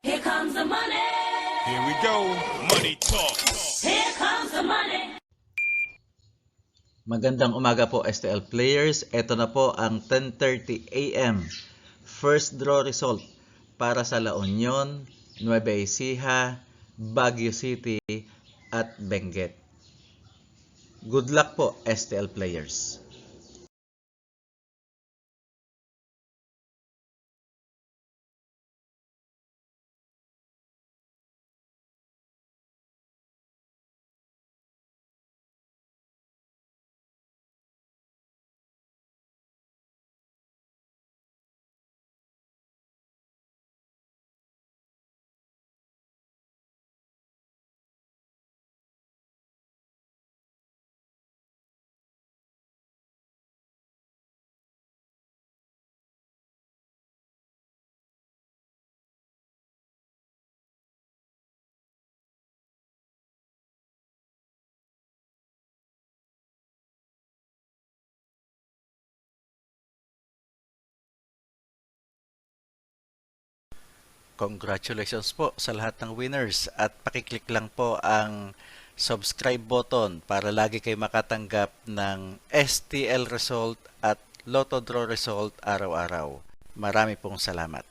Here comes the money. Here we go. Money talk. Here comes the money. Magandang umaga po STL players. Ito na po ang 10:30 AM first draw result para sa La Union, Nueva Ecija, Baguio City at Benguet. Good luck po STL players. Congratulations po sa lahat ng winners at pakiclick lang po ang subscribe button para lagi kayo makatanggap ng STL result at Lotto Draw result araw-araw. Marami pong salamat.